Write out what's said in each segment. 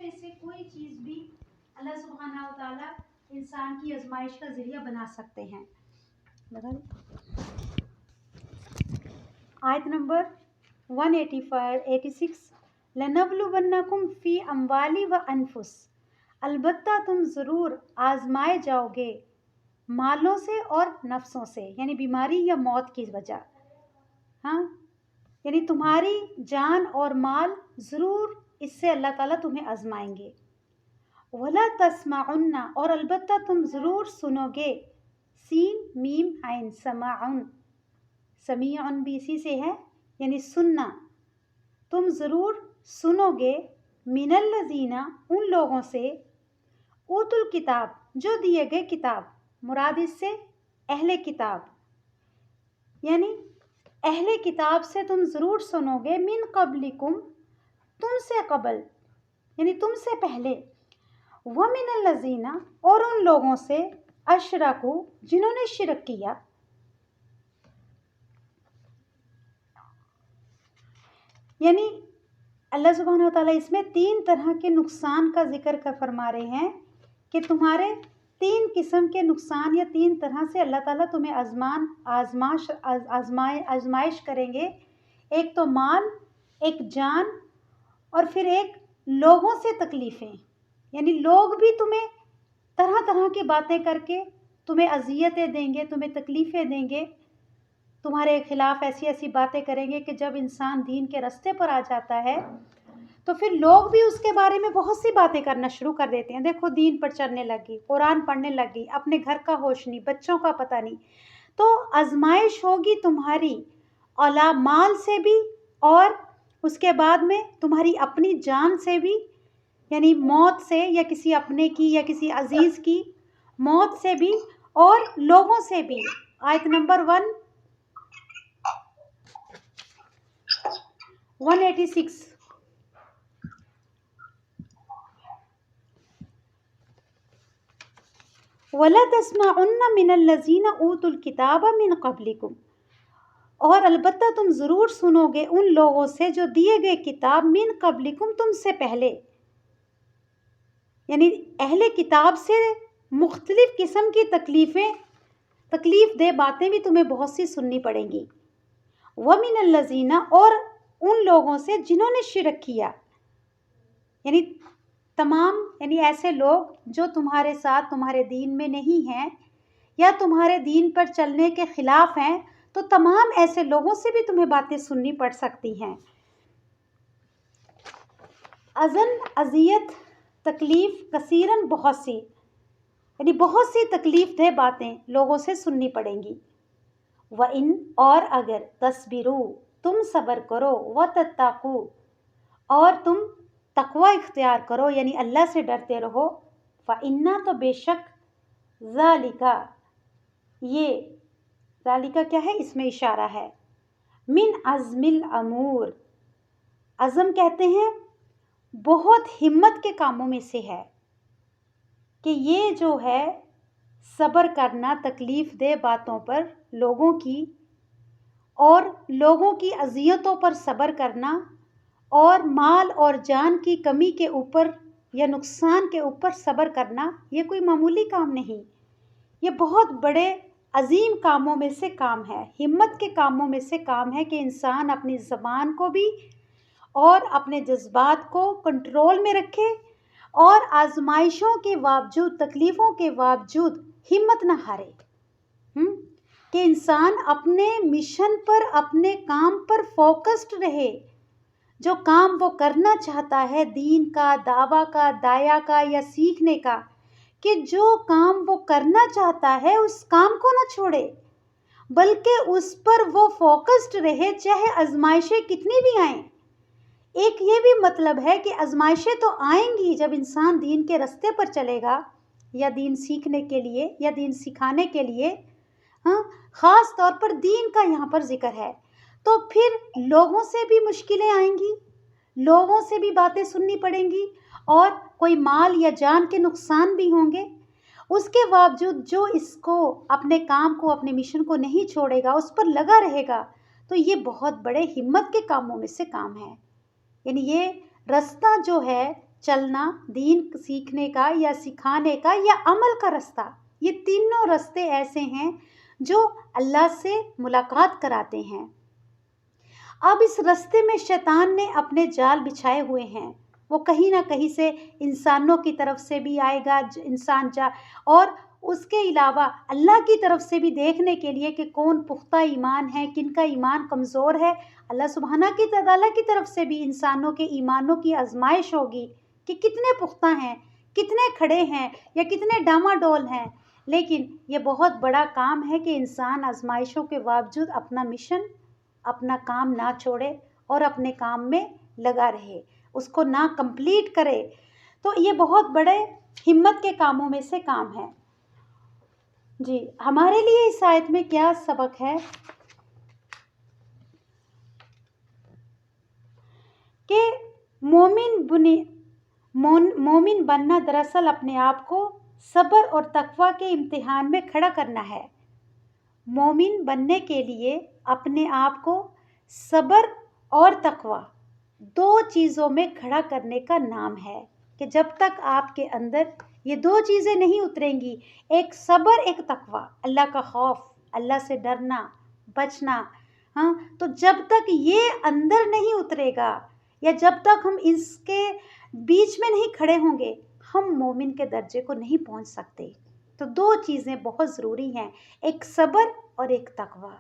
میں سے کوئی چیز بھی اللہ سبحانہ و تعالیٰ انسان کی آزمائش کا ذریعہ بنا سکتے ہیں. آیت نمبر 186 لَنَبْلُوَنَّكُمْ فِي أَمْوَالِ وَأَنفُسِ، البتہ تم ضرور آزمائے جاؤ گے مالوں سے اور نفسوں سے، یعنی بیماری یا موت کی وجہ. ہاں، یعنی تمہاری جان اور مال ضرور اس سے اللہ تعالیٰ تمہیں آزمائیں گے. وَلَا تَسْمَعُنَّ، اور البتہ تم ضرور سنو گے، سین میم عین سماعن، سمیعن بھی اسی سے ہے یعنی سننا، تم ضرور سنو گے من الذین، ان لوگوں سے، اوت الکتاب، جو دیے گئے کتاب، مراد اس سے اہل کتاب، یعنی اہل کتاب سے تم ضرور سنو گے، من قبلکم، تم سے قبل یعنی تم سے پہلے، ومن الذین، اور ان لوگوں سے، اشرکوا، جنہوں نے شرک کیا. یعنی اللہ سبحانہ و تعالیٰ اس میں 3 طرح کے نقصان کا ذکر فرما رہے ہیں کہ تمہارے 3 قسم کے نقصان یا 3 طرح سے اللہ تعالیٰ تمہیں آزمائش کریں گے. ایک تو مال، ایک جان، اور پھر ایک لوگوں سے تکلیفیں، یعنی لوگ بھی تمہیں طرح طرح کی باتیں کر کے تمہیں اذیتیں دیں گے، تمہیں تکلیفیں دیں گے، تمہارے خلاف ایسی ایسی باتیں کریں گے کہ جب انسان دین کے راستے پر آ جاتا ہے تو پھر لوگ بھی اس کے بارے میں بہت سی باتیں کرنا شروع کر دیتے ہیں. دیکھو دین پر چلنے لگی، قرآن پڑھنے لگی، اپنے گھر کا ہوش نہیں، بچوں کا پتہ نہیں. تو آزمائش ہوگی تمہاری مال سے بھی، اور اس کے بعد میں تمہاری اپنی جان سے بھی، یعنی موت سے، یا کسی اپنے کی یا کسی عزیز کی موت سے بھی، اور لوگوں سے بھی. آیت نمبر 186 وَلَا تَسْمَعُنَّ مِنَ الَّذِينَ أُوتُوا الْكِتَابَ مِنْ قَبْلِكُمْ، اور البتہ تم ضرور سنو گے ان لوگوں سے جو دیے گئے کتاب، من قبلکم، تم سے پہلے، یعنی اہل کتاب سے مختلف قسم کی تکلیف دہ باتیں بھی تمہیں بہت سی سننی پڑیں گی. وَمِنَ الَّذِينَ، اور ان لوگوں سے جنہوں نے شرک کیا، یعنی تمام، یعنی ایسے لوگ جو تمہارے ساتھ تمہارے دین میں نہیں ہیں یا تمہارے دین پر چلنے کے خلاف ہیں، تو تمام ایسے لوگوں سے بھی تمہیں باتیں سننی پڑ سکتی ہیں. اذن، اذیت، تکلیف، کثیرن، بہت سی، یعنی بہت سی تکلیف دہ باتیں لوگوں سے سننی پڑیں گی. وَإِن، اور اگر، تَصْبِرُوا، تم صبر کرو، وَتَتَّقُوا، اور تم تقوی اختیار کرو، یعنی اللہ سے ڈرتے رہو، فَإِنَّ، تو بے شک، یہ ذالکہ کیا ہے، اس میں اشارہ ہے، من عزم الامور، عزم کہتے ہیں بہت ہمت کے کاموں میں سے ہے، کہ یہ جو ہے صبر کرنا تکلیف دہ باتوں پر لوگوں کی، اور لوگوں کی اذیتوں پر صبر کرنا، اور مال اور جان کی کمی کے اوپر یا نقصان کے اوپر صبر کرنا، یہ کوئی معمولی کام نہیں، یہ بہت بڑے عظیم کاموں میں سے کام ہے، ہمت کے کاموں میں سے کام ہے کہ انسان اپنی زبان کو بھی اور اپنے جذبات کو کنٹرول میں رکھے، اور آزمائشوں کے باوجود، تکلیفوں کے باوجود ہمت نہ ہارے، کہ انسان اپنے مشن پر، اپنے کام پر فوکسڈ رہے، جو کام وہ کرنا چاہتا ہے، دین کا، دعویٰ کا، دایا کا، یا سیکھنے کا، کہ جو کام وہ کرنا چاہتا ہے اس کام کو نہ چھوڑے، بلکہ اس پر وہ فوکسڈ رہے، چاہے آزمائشیں کتنی بھی آئیں. ایک یہ بھی مطلب ہے کہ آزمائشیں تو آئیں گی جب انسان دین کے راستے پر چلے گا، یا دین سیکھنے کے لیے، یا دین سکھانے کے لیے، خاص طور پر دین کا یہاں پر ذکر ہے، تو پھر لوگوں سے بھی مشکلیں آئیں گی، لوگوں سے بھی باتیں سننی پڑیں گی، اور کوئی مال یا جان کے نقصان بھی ہوں گے. اس کے باوجود جو اس کو، اپنے کام کو، اپنے مشن کو نہیں چھوڑے گا، اس پر لگا رہے گا، تو یہ بہت بڑے ہمت کے کاموں میں سے کام ہے. یعنی یہ راستہ جو ہے چلنا، دین سیکھنے کا یا سکھانے کا یا عمل کا رستہ، یہ تینوں راستے ایسے ہیں جو اللہ سے ملاقات کراتے ہیں۔ اب اس راستے میں شیطان نے اپنے جال بچھائے ہوئے ہیں، وہ کہیں نہ کہیں سے انسانوں کی طرف سے بھی آئے گا، اور اس کے علاوہ اللہ کی طرف سے بھی دیکھنے کے لیے کہ کون پختہ ایمان ہے، کن کا ایمان کمزور ہے۔ اللہ سبحانہ کی تعالیٰ کی طرف سے بھی انسانوں کے ایمانوں کی آزمائش ہوگی کہ کتنے پختہ ہیں، کتنے کھڑے ہیں یا کتنے ڈاماڈول ہیں۔ لیکن یہ بہت بڑا کام ہے کہ انسان آزمائشوں کے باوجود اپنا مشن، اپنا کام نہ چھوڑے اور اپنے کام میں لگا رہے، اس کو نہ کمپلیٹ کرے۔ تو یہ بہت بڑے ہمت کے کاموں میں سے کام ہے۔ جی، ہمارے لیے اس آیت میں کیا سبق ہے کہ مومن بننا دراصل اپنے آپ کو صبر اور تقوی کے امتحان میں کھڑا کرنا ہے۔ مومن بننے کے لیے اپنے آپ کو صبر اور تقوی دو چیزوں میں کھڑا کرنے کا نام ہے کہ جب تک آپ کے اندر یہ دو چیزیں نہیں اتریں گی، ایک صبر ایک تقوی، اللہ کا خوف، اللہ سے ڈرنا، بچنا، تو جب تک یہ اندر نہیں اترے گا یا جب تک ہم اس کے بیچ میں نہیں کھڑے ہوں گے، ہم مومن کے درجے کو نہیں پہنچ سکتے۔ تو دو چیزیں بہت ضروری ہیں، ایک صبر اور ایک تقوی۔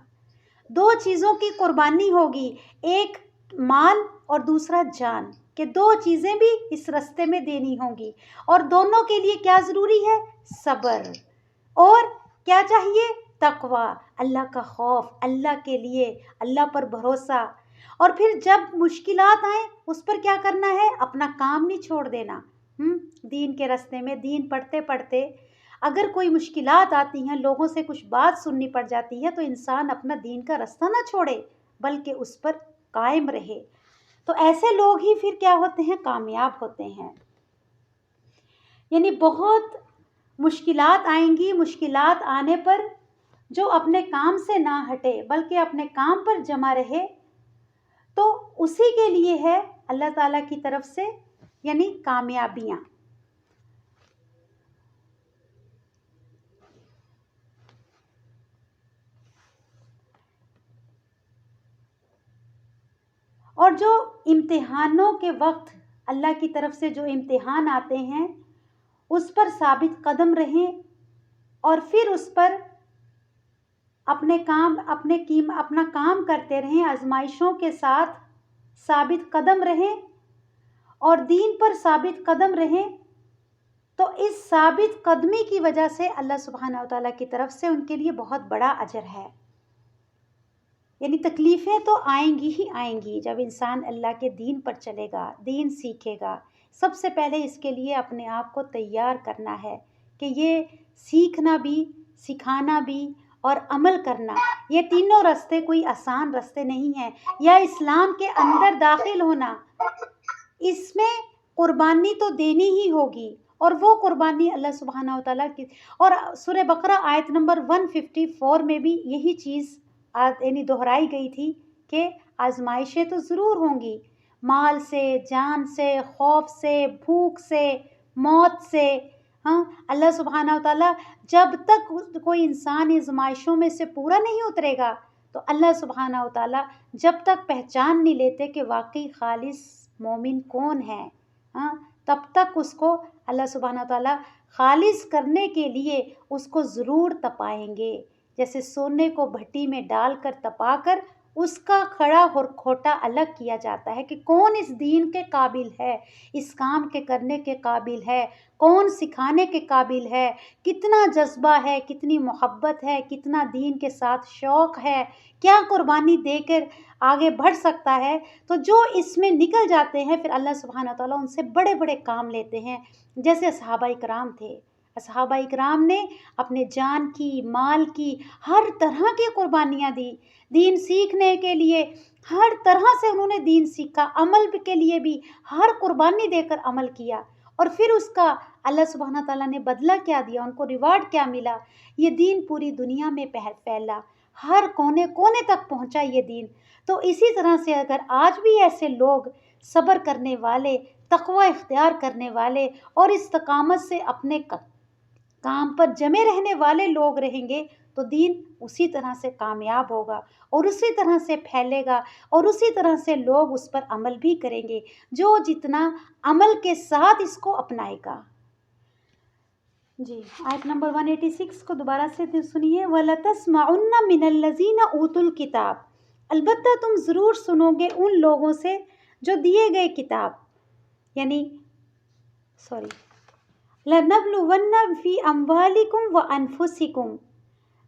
دو چیزوں کی قربانی ہوگی، ایک مال اور دوسرا جان، کہ دو چیزیں بھی اس راستے میں دینی ہوں گی، اور دونوں کے لیے کیا ضروری ہے؟ صبر، اور کیا چاہیے؟ تقوی، اللہ کا خوف، اللہ کے لیے، اللہ پر بھروسہ۔ اور پھر جب مشکلات آئیں اس پر کیا کرنا ہے؟ اپنا کام نہیں چھوڑ دینا۔ دین کے راستے میں دین پڑھتے پڑھتے اگر کوئی مشکلات آتی ہیں، لوگوں سے کچھ بات سننی پڑ جاتی ہے، تو انسان اپنا دین کا راستہ نہ چھوڑے بلکہ اس پر قائم رہے۔ تو ایسے لوگ ہی پھر کیا ہوتے ہیں؟ کامیاب ہوتے ہیں۔ یعنی بہت مشکلات آئیں گی، مشکلات آنے پر جو اپنے کام سے نہ ہٹے بلکہ اپنے کام پر جمع رہے، تو اسی کے لیے ہے اللہ تعالیٰ کی طرف سے یعنی کامیابیاں۔ اور جو امتحانوں کے وقت اللہ کی طرف سے جو امتحان آتے ہیں اس پر ثابت قدم رہیں، اور پھر اس پر اپنا کام کرتے رہیں، آزمائشوں کے ساتھ ثابت قدم رہیں اور دین پر ثابت قدم رہیں، تو اس ثابت قدمی کی وجہ سے اللہ سبحانہ وتعالیٰ کی طرف سے ان کے لیے بہت بڑا اجر ہے۔ یعنی تکلیفیں تو آئیں گی ہی آئیں گی جب انسان اللہ کے دین پر چلے گا، دین سیکھے گا۔ سب سے پہلے اس کے لیے اپنے آپ کو تیار کرنا ہے کہ یہ سیکھنا بھی، سکھانا بھی اور عمل کرنا، یہ تینوں راستے کوئی آسان راستے نہیں ہیں۔ یا اسلام کے اندر داخل ہونا، اس میں قربانی تو دینی ہی ہوگی، اور وہ قربانی اللہ سبحانہ وتعالیٰ کی، اور سورہ بقرہ آیت نمبر 154 میں بھی یہی چیز یعنی دہرائی گئی تھی کہ آزمائشیں تو ضرور ہوں گی، مال سے، جان سے، خوف سے، بھوک سے، موت سے۔ اللہ سبحانہ وتعالیٰ جب تک کوئی انسان آزمائشوں میں سے پورا نہیں اترے گا، تو اللہ سبحانہ وتعالیٰ جب تک پہچان نہیں لیتے کہ واقعی خالص مومن کون ہے، تب تک اس کو اللہ سبحانہ وتعالیٰ خالص کرنے کے لیے اس کو ضرور تپائیں گے۔ جیسے سونے کو بھٹی میں ڈال کر تپا کر اس کا کھڑا اور کھوٹا الگ کیا جاتا ہے کہ کون اس دین کے قابل ہے، اس کام کے کرنے کے قابل ہے، کون سکھانے کے قابل ہے، کتنا جذبہ ہے، کتنی محبت ہے، کتنا دین کے ساتھ شوق ہے، کیا قربانی دے کر آگے بڑھ سکتا ہے۔ تو جو اس میں نکل جاتے ہیں پھر اللہ سبحانہ تعالیٰ ان سے بڑے بڑے کام لیتے ہیں، جیسے صحابہ اکرام تھے۔ صحابہ اکرام نے اپنے جان کی، مال کی، ہر طرح کی قربانیاں دی دین سیکھنے کے لیے، ہر طرح سے انہوں نے دین سیکھا، عمل کے لیے بھی ہر قربانی دے کر عمل کیا، اور پھر اس کا اللہ سبحانہ تعالیٰ نے بدلہ کیا دیا، ان کو ریوارڈ کیا ملا؟ یہ دین پوری دنیا میں پھیلا، ہر کونے کونے تک پہنچا یہ دین۔ تو اسی طرح سے اگر آج بھی ایسے لوگ صبر کرنے والے، تقوی اختیار کرنے والے اور استقامت سے اپنے کام پر جمے رہنے والے لوگ رہیں گے تو دین اسی طرح سے کامیاب ہوگا اور اسی طرح سے پھیلے گا اور اسی طرح سے لوگ اس پر عمل بھی کریں گے جو جتنا عمل کے ساتھ اس کو اپنائے گا۔ جی آیت نمبر 186 کو دوبارہ سے سنیے۔ وَلَتَسْمَعُنَّ مِنَ الَّذِينَ أُوتُوا الْكِتَابَ، البتہ تم ضرور سنو گے ان لوگوں سے جو دیے گئے کتاب، یعنی لَنَبْلُوَنَّ فِي أَمْوَالِكُمْ وَأَنفُسِكُمْ،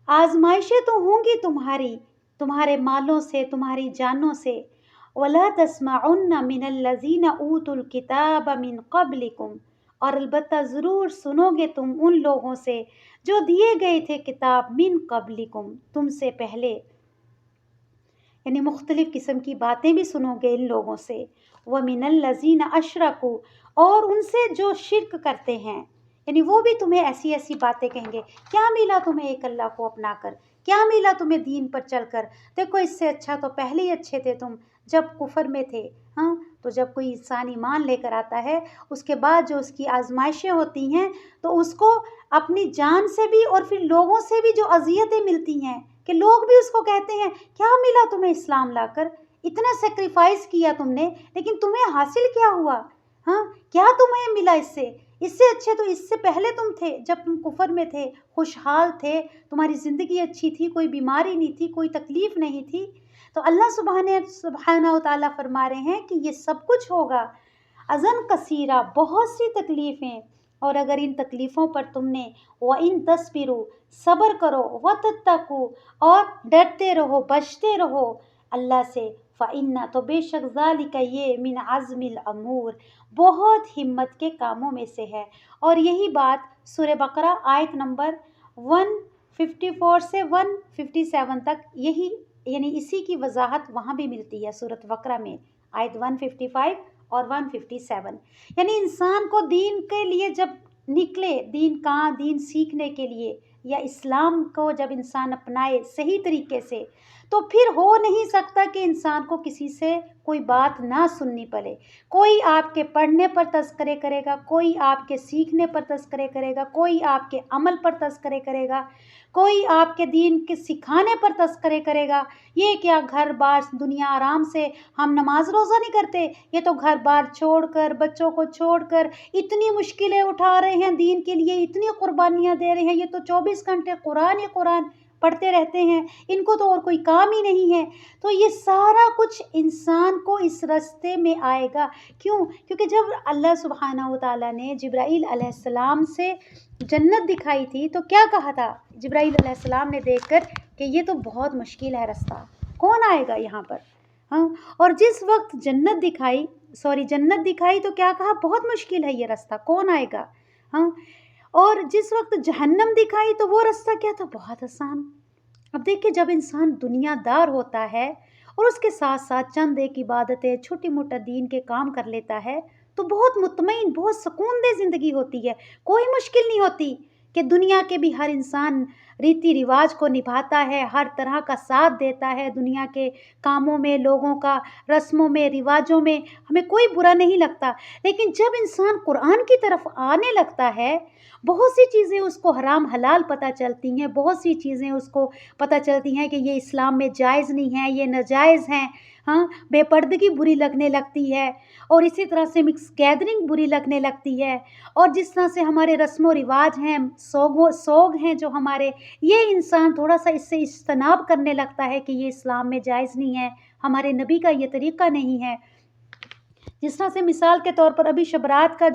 آزمائشیں تو ہوں گی تمہارے مالوں سے، تمہاری جانوں سے۔ وَلَا تَسْمَعُنَّ مِنَ الَّذِينَ أُوتُوا الْكِتَابَ مِنْ قَبْلِكُمْ، اور البتہ ضرور سنو گے تم ان لوگوں سے جو دیے گئے تھے کتاب، من قبلکم، تم سے پہلے، یعنی مختلف قسم کی باتیں بھی سنو گے ان لوگوں سے۔ وَمِنَ الَّذِينَ أَشْرَكُوا، اور ان سے جو شرک کرتے ہیں، یعنی وہ بھی تمہیں ایسی ایسی باتیں کہیں گے، کیا ملا تمہیں ایک اللہ کو اپنا کر، کیا ملا تمہیں دین پر چل کر، دیکھو اس سے اچھا تو پہلے ہی اچھے تھے تم جب کفر میں تھے۔ ہاں تو جب کوئی انسان ایمان لے کر آتا ہے اس کے بعد جو اس کی آزمائشیں ہوتی ہیں تو اس کو اپنی جان سے بھی اور پھر لوگوں سے بھی جو اذیتیں ملتی ہیں کہ لوگ بھی اس کو کہتے ہیں کیا ملا تمہیں اسلام لا کر، اتنا سیکریفائس کیا تم نے لیکن تمہیں حاصل کیا ہوا، ہاں کیا تمہیں ملا اس سے اچھے تو اس سے پہلے تم تھے جب تم کفر میں تھے، خوشحال تھے، تمہاری زندگی اچھی تھی، کوئی بیماری نہیں تھی، کوئی تکلیف نہیں تھی۔ تو اللہ سبحانہ و تعالیٰ فرما رہے ہیں کہ یہ سب کچھ ہوگا، اذن کثیرہ، بہت سی تکلیفیں، اور اگر ان تکلیفوں پر تم نے وَإِن تَصْبِرُوا، صبر کرو، وَتَتَّقُوا، اور ڈرتے رہو، بچتے رہو اللہ سے، فَإِنَّ، تو بے شک ذَلِكَ، یہ مِنْ عَزْمِ الْأُمُورِ، بہت ہمت کے کاموں میں سے ہے۔ اور یہی بات سورہ بقرہ آیت نمبر 154 سے 157 تک، یہی یعنی اسی کی وضاحت وہاں بھی ملتی ہے سورۃ بقرہ میں، آیت 155 اور 157۔ یعنی انسان کو دین کے لیے جب نکلے، دین سیکھنے کے لیے، یا اسلام کو جب انسان اپنائے صحیح طریقے سے، تو پھر ہو نہیں سکتا کہ انسان کو کسی سے کوئی بات نہ سننی پڑے۔ کوئی آپ کے پڑھنے پر تذکرے کرے گا، کوئی آپ کے سیکھنے پر تذکرے کرے گا، کوئی آپ کے عمل پر تذکرے کرے گا، کوئی آپ کے دین کے سکھانے پر تذکرے کرے گا۔ یہ کیا گھر بار دنیا آرام سے ہم نماز روزہ نہیں کرتے، یہ تو گھر بار چھوڑ کر، بچوں کو چھوڑ کر اتنی مشکلیں اٹھا رہے ہیں دین کے لیے، اتنی قربانیاں دے رہے ہیں، یہ تو 24 گھنٹے قرآن ہی قرآن پڑھتے رہتے ہیں، ان کو تو اور کوئی کام ہی نہیں ہے۔ تو یہ سارا کچھ انسان کو اس راستے میں آئے گا، کیونکہ جب اللہ سبحانہ و تعالیٰ نے جبرائیل علیہ السلام سے جنت دکھائی تھی تو کیا کہا تھا جبرائیل علیہ السلام نے دیکھ کر کہ یہ تو بہت مشکل ہے راستہ، کون آئے گا یہاں پر، ہاں۔ اور جس وقت جنت دکھائی تو کیا کہا، بہت مشکل ہے یہ راستہ، کون آئے گا، ہاں۔ اور جس وقت جہنم دکھائی تو وہ راستہ کیا تھا، بہت آسان۔ اب دیکھیں جب انسان دنیا دار ہوتا ہے اور اس کے ساتھ ساتھ چند ایک عبادتیں، چھوٹی موٹا دین کے کام کر لیتا ہے تو بہت مطمئن، بہت سکون دہ زندگی ہوتی ہے، کوئی مشکل نہیں ہوتی کہ دنیا کے بھی ہر انسان ریتی رواج کو نبھاتا ہے، ہر طرح کا ساتھ دیتا ہے، دنیا کے کاموں میں، لوگوں کا رسموں میں، رواجوں میں ہمیں کوئی برا نہیں لگتا۔ لیکن جب انسان قرآن کی طرف آنے لگتا ہے، بہت سی چیزیں اس کو حرام حلال پتہ چلتی ہیں، بہت سی چیزیں اس کو پتہ چلتی ہیں کہ یہ اسلام میں جائز نہیں ہے، یہ ناجائز ہیں، ہاں۔ بے پردگی بری لگنے لگتی ہے، اور اسی طرح سے مکس گیدرنگ بری لگنے لگتی ہے، اور جس طرح سے ہمارے رسم و رواج ہیں، سوگ ہیں جو ہمارے، یہ انسان تھوڑا سا اس سے اجتناب کرنے لگتا ہے کہ یہ اسلام میں جائز نہیں ہے، ہمارے نبی کا یہ طریقہ نہیں ہے۔ جس طرح سے مثال کے طور پر ابھی شبرات کا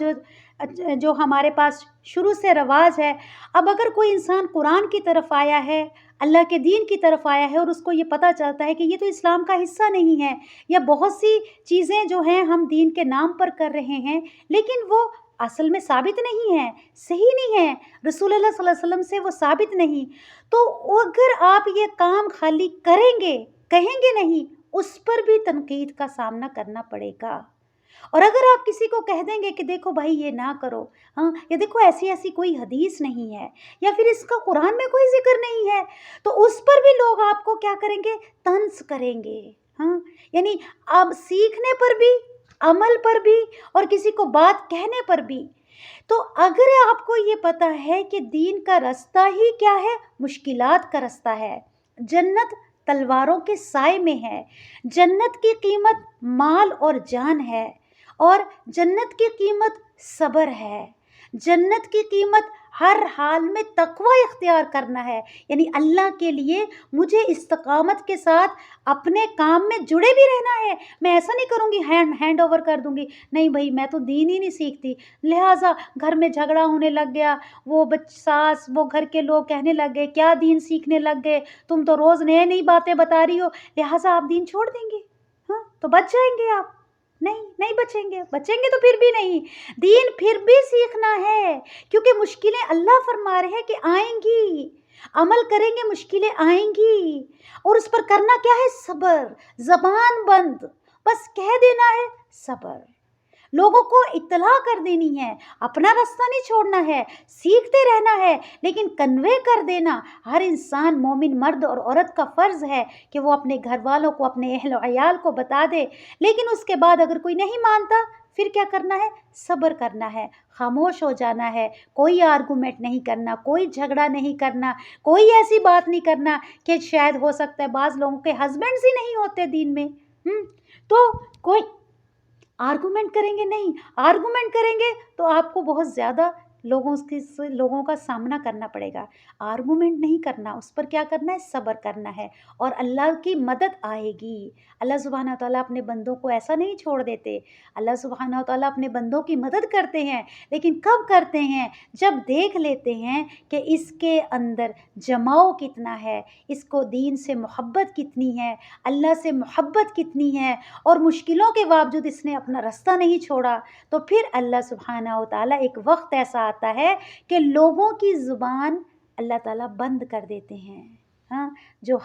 جو ہمارے پاس شروع سے رواج ہے، اب اگر کوئی انسان قرآن کی طرف آیا ہے، اللہ کے دین کی طرف آیا ہے، اور اس کو یہ پتہ چلتا ہے کہ یہ تو اسلام کا حصہ نہیں ہے، یا بہت سی چیزیں جو ہیں ہم دین کے نام پر کر رہے ہیں لیکن وہ اصل میں ثابت نہیں ہے، صحیح نہیں ہے، رسول اللہ صلی اللہ علیہ وسلم سے وہ ثابت نہیں، تو اگر آپ یہ کام خالی کریں گے، کہیں گے نہیں، اس پر بھی تنقید کا سامنا کرنا پڑے گا۔ اور اگر آپ کسی کو کہہ دیں گے کہ دیکھو بھائی یہ نہ کرو، ہاں، یا دیکھو ایسی کوئی حدیث نہیں ہے، یا پھر اس کا قرآن میں کوئی ذکر نہیں ہے، تو اس پر بھی لوگ آپ کو کیا کریں گے، طنز کریں گے، ہاں۔ یعنی اب سیکھنے پر بھی عمل پر بھی اور کسی کو بات کہنے پر بھی۔ تو اگر آپ کو یہ پتہ ہے کہ دین کا رستہ ہی کیا ہے، مشکلات کا رستہ ہے، جنت تلواروں کے سائے میں ہے، جنت کی قیمت مال اور جان ہے، اور جنت کی قیمت صبر ہے، جنت کی قیمت ہر حال میں تقوی اختیار کرنا ہے، یعنی اللہ کے لیے مجھے استقامت کے ساتھ اپنے کام میں جڑے بھی رہنا ہے۔ میں ایسا نہیں کروں گی ہینڈ اوور کر دوں گی، نہیں بھائی میں تو دین ہی نہیں سیکھتی، لہٰذا گھر میں جھگڑا ہونے لگ گیا، وہ ساس وہ گھر کے لوگ کہنے لگ گئے کیا دین سیکھنے لگ گئے، تم تو روز نئے نئی باتیں بتا رہی ہو، لہٰذا آپ دین چھوڑ دیں گے؟ ہاں تو بچ جائیں گے آپ؟ نہیں بچیں گے، بچیں گے تو پھر بھی نہیں، دین پھر بھی سیکھنا ہے، کیونکہ مشکلیں اللہ فرما رہے ہیں کہ آئیں گی، عمل کریں گے مشکلیں آئیں گی، اور اس پر کرنا کیا ہے؟ صبر، زبان بند، بس کہہ دینا ہے صبر، لوگوں کو اطلاع کر دینی ہے، اپنا راستہ نہیں چھوڑنا ہے، سیکھتے رہنا ہے، لیکن کنوے کر دینا ہر انسان مومن مرد اور عورت کا فرض ہے کہ وہ اپنے گھر والوں کو، اپنے اہل و عیال کو بتا دے، لیکن اس کے بعد اگر کوئی نہیں مانتا پھر کیا کرنا ہے؟ صبر کرنا ہے، خاموش ہو جانا ہے، کوئی آرگومنٹ نہیں کرنا، کوئی جھگڑا نہیں کرنا، کوئی ایسی بات نہیں کرنا کہ شاید ہو سکتا ہے بعض لوگوں کے ہسبینڈز ہی نہیں ہوتے دین میں، تو کوئی آرگومنٹ کریں گے نہیں، آرگومنٹ کریں گے تو آپ کو بہت زیادہ لوگوں کا سامنا کرنا پڑے گا، آرگومنٹ نہیں کرنا، اس پر کیا کرنا ہے؟ صبر کرنا ہے، اور اللہ کی مدد آئے گی۔ اللہ سبحانہ وتعالیٰ اپنے بندوں کو ایسا نہیں چھوڑ دیتے، اللہ سبحانہ وتعالیٰ اپنے بندوں کی مدد کرتے ہیں، لیکن کب کرتے ہیں؟ جب دیکھ لیتے ہیں کہ اس کے اندر جماؤ کتنا ہے، اس کو دین سے محبت کتنی ہے، اللہ سے محبت کتنی ہے، اور مشکلوں کے باوجود اس نے اپنا راستہ نہیں چھوڑا، تو پھر اللہ سبحانہ وتعالیٰ ایک وقت ایسا آتا ہے کہ لوگوں کی زبان اللہ تعالیٰ بند کر دیتے ہیں۔ ہاں، جو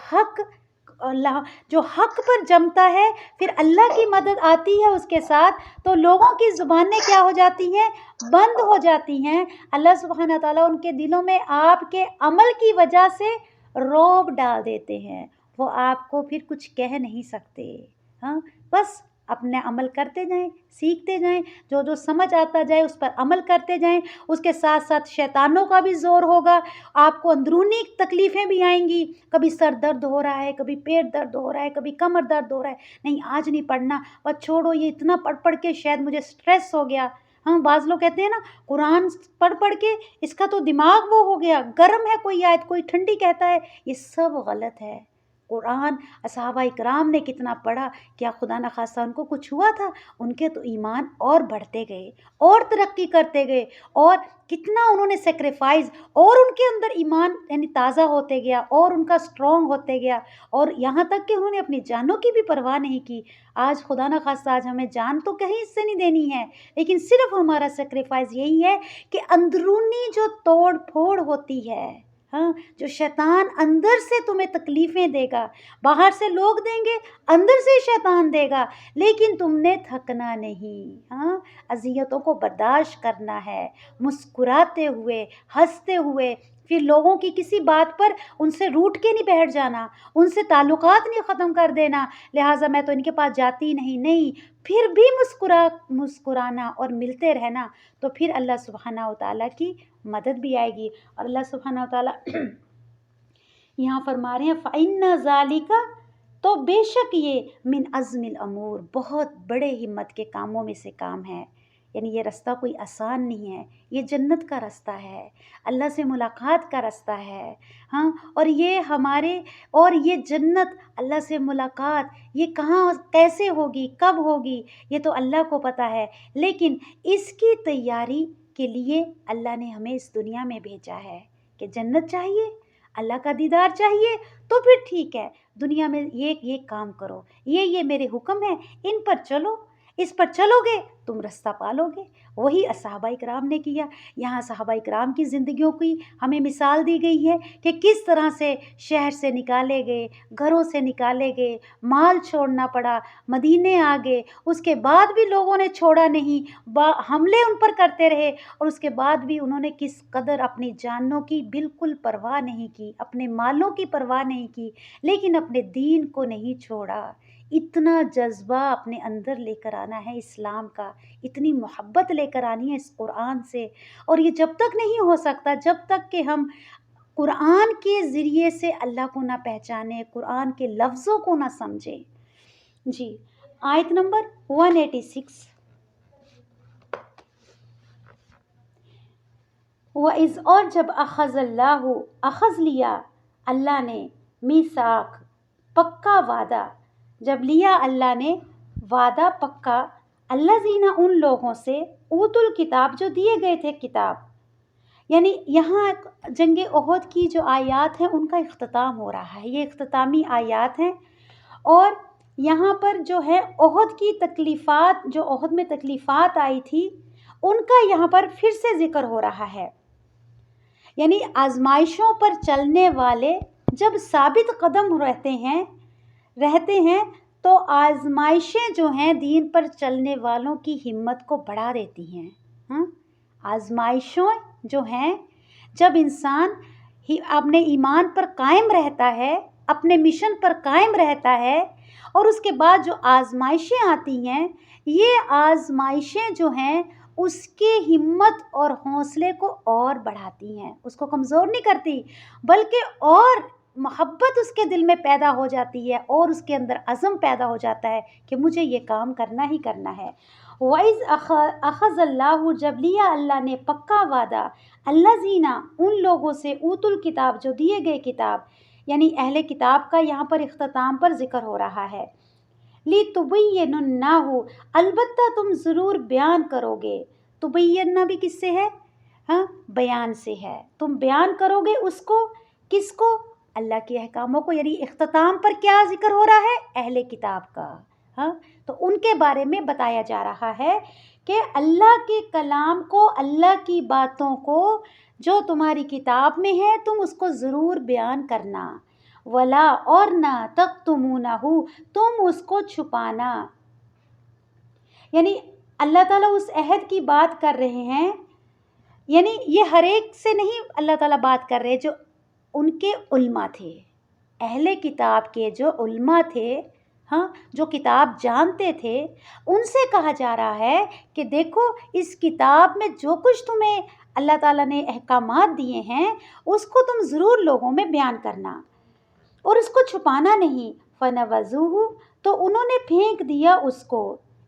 حق پر جمتا ہے پھر اللہ کی مدد آتی ہے اس کے ساتھ، تو لوگوں کی زبانیں کیا ہو جاتی ہیں؟ بند ہو جاتی ہیں۔ اللہ سبحانہ تعالیٰ ان کے دلوں میں آپ کے عمل کی وجہ سے رعب ڈال دیتے ہیں، وہ آپ کو پھر کچھ کہہ نہیں سکتے۔ ہاں، بس اپنے عمل کرتے جائیں، سیکھتے جائیں، جو سمجھ آتا جائے اس پر عمل کرتے جائیں، اس کے ساتھ ساتھ شیطانوں کا بھی زور ہوگا، آپ کو اندرونی تکلیفیں بھی آئیں گی، کبھی سر درد ہو رہا ہے، کبھی پیٹ درد ہو رہا ہے، کبھی کمر درد ہو رہا ہے، نہیں آج نہیں پڑھنا، بس چھوڑو یہ اتنا پڑھ کے شاید مجھے سٹریس ہو گیا۔ ہاں، بعض لوگ کہتے ہیں نا قرآن پڑھ کے اس کا تو دماغ وہ ہو گیا، گرم ہے کوئی آیت، کوئی ٹھنڈی کہتا ہے، یہ سب غلط ہے۔ قرآن صحابہ اکرام نے کتنا پڑھا، کیا خدا نخواستہ ان کو کچھ ہوا تھا؟ ان کے تو ایمان اور بڑھتے گئے اور ترقی کرتے گئے، اور کتنا انہوں نے سیکریفائز، اور ان کے اندر ایمان یعنی تازہ ہوتے گیا اور ان کا سٹرونگ ہوتے گیا، اور یہاں تک کہ انہوں نے اپنی جانوں کی بھی پرواہ نہیں کی۔ آج خدا نخواستہ آج ہمیں جان تو کہیں اس سے نہیں دینی ہے، لیکن صرف ہمارا سیکریفائز یہی ہے کہ اندرونی جو توڑ پھوڑ ہوتی ہے، ہاں، جو شیطان اندر سے تمہیں تکلیفیں دے گا، باہر سے لوگ دیں گے، اندر سے شیطان دے گا، لیکن تم نے تھکنا نہیں، ہاں، اذیتوں کو برداشت کرنا ہے، مسکراتے ہوئے، ہنستے ہوئے، پھر لوگوں کی کسی بات پر ان سے روٹ کے نہیں بیٹھ جانا، ان سے تعلقات نہیں ختم کر دینا، لہٰذا میں تو ان کے پاس جاتی نہیں، پھر بھی مسکرانا اور ملتے رہنا، تو پھر اللہ سبحانہ وتعالیٰ کی مدد بھی آئے گی۔ اور اللہ سبحانہ وتعالیٰ یہاں فرما رہے ہیں فَإِنَّ ذَلِكَ، تو بے شک یہ من عزم الامور، بہت بڑے ہمت کے کاموں میں سے کام ہے، یعنی یہ راستہ کوئی آسان نہیں ہے، یہ جنت کا راستہ ہے، اللہ سے ملاقات کا راستہ ہے، ہاں، اور یہ جنت، اللہ سے ملاقات، یہ کہاں کیسے ہوگی، کب ہوگی، یہ تو اللہ کو پتہ ہے، لیکن اس کی تیاری کے لیے اللہ نے ہمیں اس دنیا میں بھیجا ہے کہ جنت چاہیے، اللہ کا دیدار چاہیے، تو پھر ٹھیک ہے، دنیا میں یہ کام کرو، یہ میرے حکم ہے، ان پر چلو، اس پر چلو گے تم راستہ پالو گے۔ وہی صحابہ اکرام نے کیا۔ یہاں صحابہ اکرام کی زندگیوں کی ہمیں مثال دی گئی ہے کہ کس طرح سے شہر سے نکالے گئے، گھروں سے نکالے گئے، مال چھوڑنا پڑا، مدینے آ گئے، اس کے بعد بھی لوگوں نے چھوڑا نہیں، حملے ان پر کرتے رہے، اور اس کے بعد بھی انہوں نے کس قدر اپنی جانوں کی بالکل پرواہ نہیں کی، اپنے مالوں کی پرواہ نہیں کی، لیکن اپنے دین کو نہیں چھوڑا۔ اتنا جذبہ اپنے اندر لے کر آنا ہے اسلام کا، اتنی محبت لے کر آنی ہے اس قرآن سے، اور یہ جب تک نہیں ہو سکتا جب تک کہ ہم قرآن کے ذریعے سے اللہ کو نہ پہچانیں، قرآن کے لفظوں کو نہ سمجھیں۔ جی آیت نمبر 186، وَإِذْ، اور جب اخذ لیا اللہ نے، میثاق پکا وعدہ، جب لیا اللہ نے وعدہ پکا، الذین ان لوگوں سے، اوت الکتاب جو دیے گئے تھے کتاب، یعنی یہاں جنگ احد کی جو آیات ہیں ان کا اختتام ہو رہا ہے، یہ اختتامی آیات ہیں، اور یہاں پر جو ہے احد کی تکلیفات، جو احد میں تکلیفات آئی تھی ان کا یہاں پر پھر سے ذکر ہو رہا ہے۔ یعنی آزمائشوں پر چلنے والے جب ثابت قدم رہتے ہیں تو آزمائشیں جو ہیں دین پر چلنے والوں کی ہمت کو بڑھا دیتی ہیں۔ آزمائشوں جو ہیں، جب انسان اپنے ایمان پر قائم رہتا ہے، اپنے مشن پر قائم رہتا ہے، اور اس کے بعد جو آزمائشیں آتی ہیں، یہ آزمائشیں جو ہیں اس کے ہمت اور حوصلے کو اور بڑھاتی ہیں، اس کو کمزور نہیں کرتی، بلکہ اور محبت اس کے دل میں پیدا ہو جاتی ہے، اور اس کے اندر عزم پیدا ہو جاتا ہے کہ مجھے یہ کام کرنا ہی کرنا ہے۔ وَإِذْ أَخَذَ اللَّهُ، جب لیا اللہ نے پکا وعدہ، الذین ان لوگوں سے، اوت الکتاب جو دیے گئے کتاب، یعنی اہل کتاب کا یہاں پر اختتام پر ذکر ہو رہا ہے۔ لِتُبَيِّنُنَّهُ، البتہ تم ضرور بیان کرو گے، تبیننا بھی کس سے ہے؟ بیان سے ہے، تم بیان کرو گے اس کو، کس کو؟ اللہ کے احکاموں کو، یعنی اختتام پر کیا ذکر ہو رہا ہے؟ اہل کتاب کا، تو ان کے بارے میں بتایا جا رہا ہے کہ اللہ کے کلام کو، اللہ کی باتوں کو جو تمہاری کتاب میں ہے تم اس کو ضرور بیان کرنا، ولا، اور نہ، تکتمونہ، تم اس کو چھپانا۔ یعنی اللہ تعالیٰ اس عہد کی بات کر رہے ہیں، یعنی یہ ہر ایک سے نہیں اللہ تعالیٰ بات کر رہے، جو ان کے علماء تھے، اہل کتاب کے جو علماء تھے، جو کتاب جانتے تھے، ان سے کہا جا رہا ہے کہ دیکھو اس کتاب میں جو کچھ تمہیں اللہ تعالیٰ نے احکامات دیے ہیں اس کو تم ضرور لوگوں میں بیان کرنا، اور اس کو چھپانا نہیں۔ فَنَبَذُوهُ، تو انہوں نے پھینک دیا اس کو،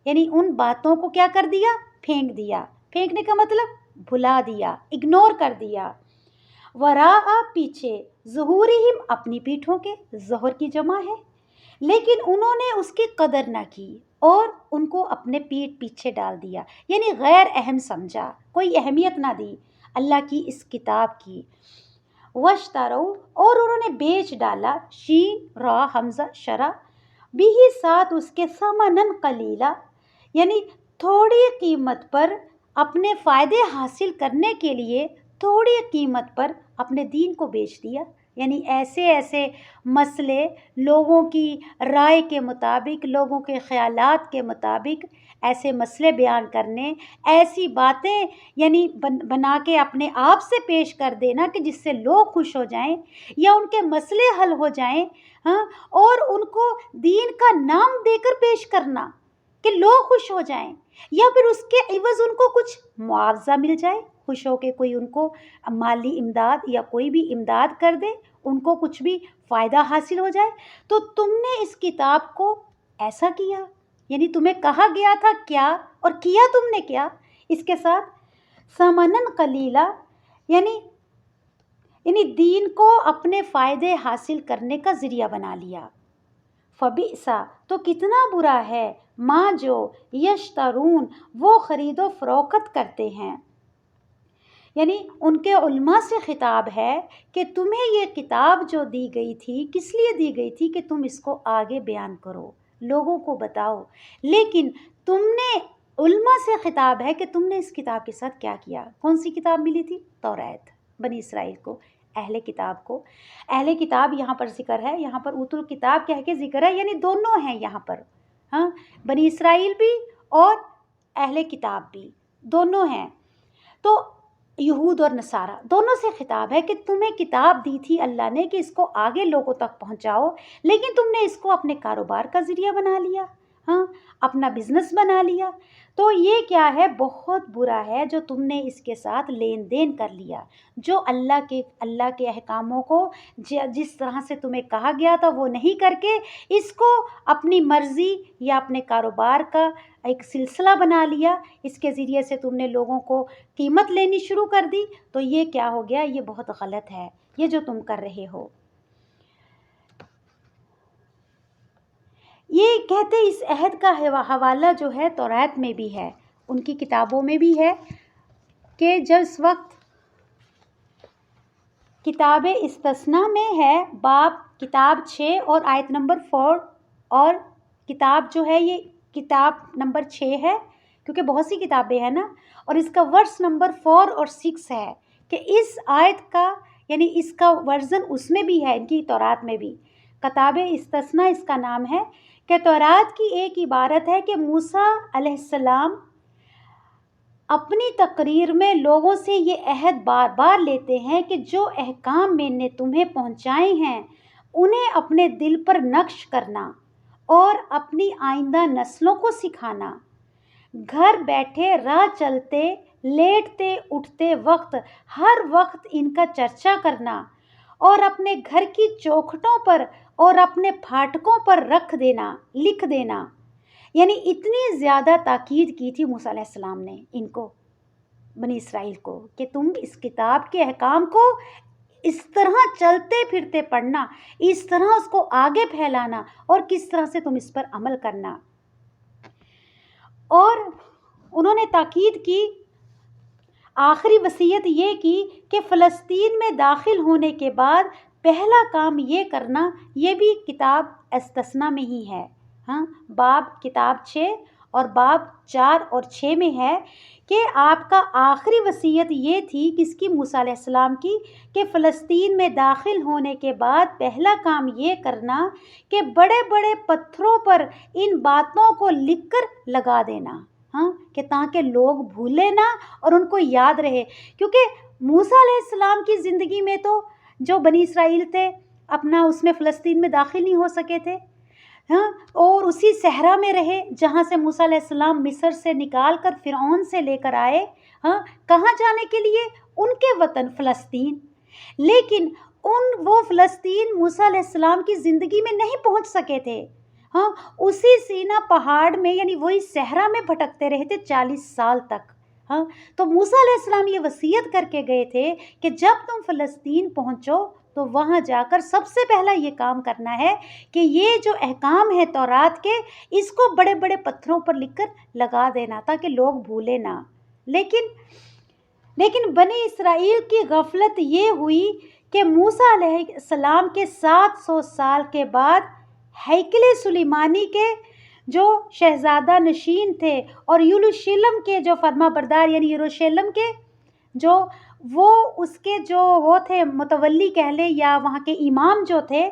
یعنی ان باتوں کو کیا کر دیا؟ پھینک دیا۔ پھینکنے کا مطلب بھلا دیا، اگنور کر دیا۔ وراء، پیچھے، ظہورہم، اپنی پیٹھوں کے، ظہر کی جمع ہے، لیکن انہوں نے اس کی قدر نہ کی اور ان کو اپنے پیٹھ پیچھے ڈال دیا، یعنی غیر اہم سمجھا، کوئی اہمیت نہ دی اللہ کی اس کتاب کی۔ وَاشْتَرَوْا، اور انہوں نے بیچ ڈالا، شین را حمزہ شرع، بھی ساتھ اس کے، ثمناً قلیلا، یعنی تھوڑی قیمت پر، اپنے فائدے حاصل کرنے کے لیے تھوڑی قیمت پر اپنے دین کو بیچ دیا۔ یعنی ایسے مسئلے لوگوں کی رائے کے مطابق، لوگوں کے خیالات کے مطابق ایسے مسئلے بیان کرنے، ایسی باتیں یعنی بنا کے اپنے آپ سے پیش کر دینا کہ جس سے لوگ خوش ہو جائیں یا ان کے مسئلے حل ہو جائیں، اور ان کو دین کا نام دے کر پیش کرنا کہ لوگ خوش ہو جائیں، یا پھر اس کے عوض ان کو کچھ معاوضہ مل جائے، خوش ہو کے کوئی ان کو مالی امداد یا کوئی بھی امداد کر دے، ان کو کچھ بھی فائدہ حاصل ہو جائے۔ تو تم نے اس کتاب کو ایسا کیا، یعنی تمہیں کہا گیا تھا کیا اور کیا تم نے کیا اس کے ساتھ؟ ثمناً قلیلا، یعنی دین کو اپنے فائدے حاصل کرنے کا ذریعہ بنا لیا۔ فبئس، تو کتنا برا ہے، ماں جو، یشترون، وہ خرید و فروخت کرتے ہیں، یعنی ان کے علماء سے خطاب ہے کہ تمہیں یہ کتاب جو دی گئی تھی کس لیے دی گئی تھی کہ تم اس کو آگے بیان کرو، لوگوں کو بتاؤ، لیکن تم نے، علماء سے خطاب ہے کہ تم نے اس کتاب کے ساتھ کیا کیا۔ کون سی کتاب ملی تھی؟ توریت، بنی اسرائیل کو، اہل کتاب کو۔ اہل کتاب یہاں پر ذکر ہے، یہاں پر اوت الکتاب کہہ کے ذکر ہے، یعنی دونوں ہیں یہاں پر، بنی اسرائیل بھی اور اہل کتاب بھی، دونوں ہیں۔ تو یہود اور نصارہ دونوں سے خطاب ہے کہ تمہیں کتاب دی تھی اللہ نے کہ اس کو آگے لوگوں تک پہنچاؤ، لیکن تم نے اس کو اپنے کاروبار کا ذریعہ بنا لیا، ہاں، اپنا بزنس بنا لیا۔ تو یہ کیا ہے؟ بہت برا ہے جو تم نے اس کے ساتھ لین دین کر لیا، جو اللہ کے احکاموں کو جس طرح سے تمہیں کہا گیا تھا وہ نہیں کر کے اس کو اپنی مرضی یا اپنے کاروبار کا ایک سلسلہ بنا لیا، اس کے ذریعے سے تم نے لوگوں کو قیمت لینی شروع کر دی۔ تو یہ کیا ہو گیا؟ یہ بہت غلط ہے یہ جو تم کر رہے ہو۔ یہ کہتے اس عہد کا حوالہ جو ہے تورات میں بھی ہے، ان کی کتابوں میں بھی ہے کہ جس وقت کتاب استثناء میں ہے باب کتاب 6 اور آیت نمبر 4، اور کتاب جو ہے یہ کتاب نمبر 6 ہے کیونکہ بہت سی کتابیں ہیں نا، اور اس کا ورس نمبر 4 اور 6 ہے کہ اس آیت کا یعنی اس کا ورژن اس میں بھی ہے، ان کی تورات میں بھی کتاب استثناء اس کا نام ہے، کہ تورات کی ایک عبارت ہے کہ موسیٰ علیہ السلام اپنی تقریر میں لوگوں سے یہ عہد بار بار لیتے ہیں کہ جو احکام میں نے تمہیں پہنچائے ہیں انہیں اپنے دل پر نقش کرنا اور اپنی آئندہ نسلوں کو سکھانا، گھر بیٹھے، راہ چلتے، لیٹتے اٹھتے وقت ہر وقت ان کا چرچا کرنا، اور اپنے گھر کی چوکھٹوں پر اور اپنے پھاٹکوں پر لکھ دینا۔ یعنی اتنی زیادہ تاکید کی تھی موسیٰ علیہ السلام نے ان کو، بنی اسرائیل کو، کہ تم اس کتاب کے احکام کو اس طرح چلتے پھرتے پڑھنا، اس طرح اس کو آگے پھیلانا، اور کس طرح سے تم اس پر عمل کرنا۔ اور انہوں نے تاکید کی، آخری وصیت یہ کی کہ فلسطین میں داخل ہونے کے بعد پہلا کام یہ کرنا، یہ بھی کتاب استثناء میں ہی ہے، ہاں، باب کتاب 6 اور باب 4 اور 6 میں ہے کہ آپ کا آخری وصیت یہ تھی کس کی؟ موسیٰ علیہ السلام کی، کہ فلسطین میں داخل ہونے کے بعد پہلا کام یہ کرنا کہ بڑے بڑے پتھروں پر ان باتوں کو لکھ کر لگا دینا، ہاں، کہ تاکہ لوگ بھولے نہ اور ان کو یاد رہے، کیونکہ موسیٰ علیہ السلام کی زندگی میں تو جو بنی اسرائیل تھے اپنا اس میں فلسطین میں داخل نہیں ہو سکے تھے، ہاں، اور اسی صحرا میں رہے جہاں سے موسیٰ علیہ السلام مصر سے نکال کر فرعون سے لے کر آئے، ہاں، کہاں جانے کے لیے؟ ان کے وطن فلسطین۔ لیکن وہ فلسطین موسیٰ علیہ السلام کی زندگی میں نہیں پہنچ سکے تھے، ہاں، اسی سینا پہاڑ میں یعنی وہی صحرا میں بھٹکتے رہے تھے 40 سال تک، ہاں۔ تو موسیٰ علیہ السلام یہ وصیت کر کے گئے تھے کہ جب تم فلسطین پہنچو تو وہاں جا کر سب سے پہلا یہ کام کرنا ہے کہ یہ جو احکام ہے تورات کے، اس کو بڑے بڑے پتھروں پر لکھ کر لگا دینا تاکہ لوگ بھولے نہ۔ لیکن بنی اسرائیل کی غفلت یہ ہوئی کہ موسیٰ علیہ السلام کے 700 سال کے بعد ہیکل سلیمانی کے جو شہزادہ نشین تھے اور یروشلم کے جو فرما بردار یعنی یروشلم کے جو وہ اس کے جو وہ تھے متولی کہہ لے یا وہاں کے امام جو تھے،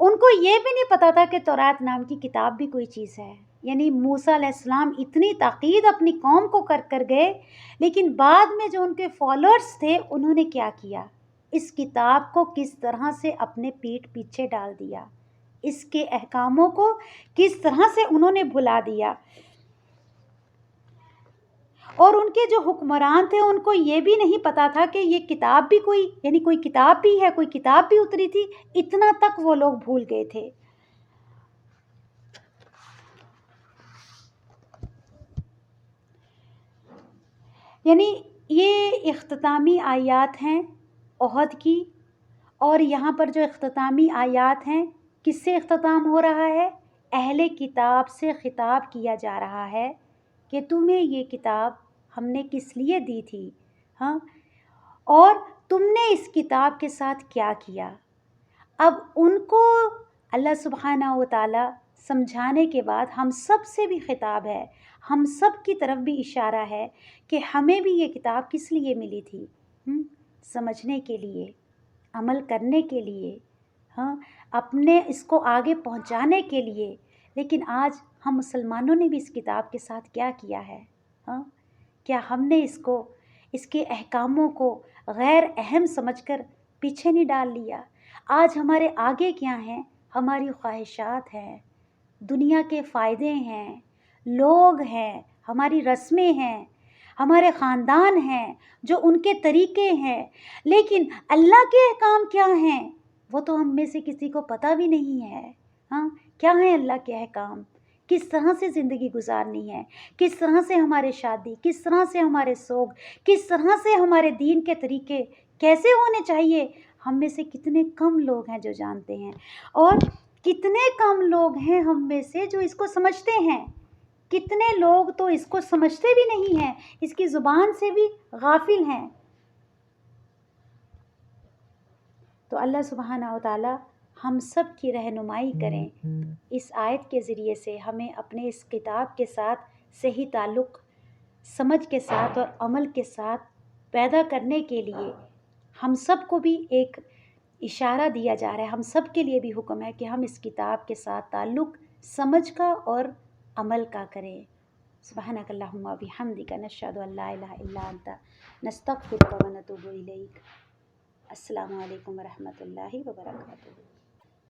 ان کو یہ بھی نہیں پتا تھا کہ تورات نام کی کتاب بھی کوئی چیز ہے۔ یعنی موسیٰ علیہ السلام اتنی تاکید اپنی قوم کو کر گئے، لیکن بعد میں جو ان کے فالوورز تھے انہوں نے کیا کیا؟ اس کتاب کو کس طرح سے اپنے پیٹھ پیچھے ڈال دیا، اس کے احکاموں کو کس طرح سے انہوں نے بھلا دیا۔ اور ان کے جو حکمران تھے ان کو یہ بھی نہیں پتا تھا کہ یہ کتاب بھی کوئی کتاب بھی ہے، کوئی کتاب بھی اتری تھی، اتنا تک وہ لوگ بھول گئے تھے۔ یعنی یہ اختتامی آیات ہیں احد کی، اور یہاں پر جو اختتامی آیات ہیں کس سے اختتام ہو رہا ہے؟ اہل کتاب سے خطاب کیا جا رہا ہے کہ تمہیں یہ کتاب ہم نے کس لیے دی تھی، ہاں، اور تم نے اس کتاب کے ساتھ کیا کیا۔ اب ان کو اللہ سبحانہ و تعالی سمجھانے کے بعد ہم سب سے بھی خطاب ہے، ہم سب کی طرف بھی اشارہ ہے کہ ہمیں بھی یہ کتاب کس لیے ملی تھی؟ سمجھنے کے لیے، عمل کرنے کے لیے، ہاں، اپنے اس کو آگے پہنچانے کے لیے۔ لیکن آج ہم مسلمانوں نے بھی اس کتاب کے ساتھ کیا کیا ہے؟ ہاں، کیا ہم نے اس کو اس کے احکاموں کو غیر اہم سمجھ کر پیچھے نہیں ڈال لیا۔ آج ہمارے آگے کیا ہیں؟ ہماری خواہشات ہیں، دنیا کے فائدے ہیں، لوگ ہیں، ہماری رسمیں ہیں، ہمارے خاندان ہیں جو ان کے طریقے ہیں، لیکن اللہ کے احکام کیا ہیں وہ تو ہم میں سے کسی کو پتہ بھی نہیں ہے۔ ہاں، کیا ہیں اللہ کے احکام؟ کس طرح سے زندگی گزارنی ہے، کس طرح سے ہمارے شادی، کس طرح سے ہمارے سوگ، کس طرح سے ہمارے دین کے طریقے کیسے ہونے چاہیے، ہم میں سے کتنے کم لوگ ہیں جو جانتے ہیں، اور کتنے کم لوگ ہیں ہم میں سے جو اس کو سمجھتے ہیں۔ کتنے لوگ تو اس کو سمجھتے بھی نہیں ہیں، اس کی زبان سے بھی غافل ہیں۔ تو اللہ سبحانہ و تعالی ہم سب کی رہنمائی کریں، اس آیت کے ذریعے سے ہمیں اپنے اس کتاب کے ساتھ صحیح تعلق سمجھ کے ساتھ اور عمل کے ساتھ پیدا کرنے کے لیے ہم سب کو بھی ایک اشارہ دیا جا رہا ہے، ہم سب کے لیے بھی حکم ہے کہ ہم اس کتاب کے ساتھ تعلق سمجھ کا اور عمل کا کریں۔ سبحانک اللہم و بحمدک، نشہد ان لا الہ الا انت، نستغفرک و نتوب الیک۔ السلام علیکم ورحمۃ اللہ وبرکاتہ۔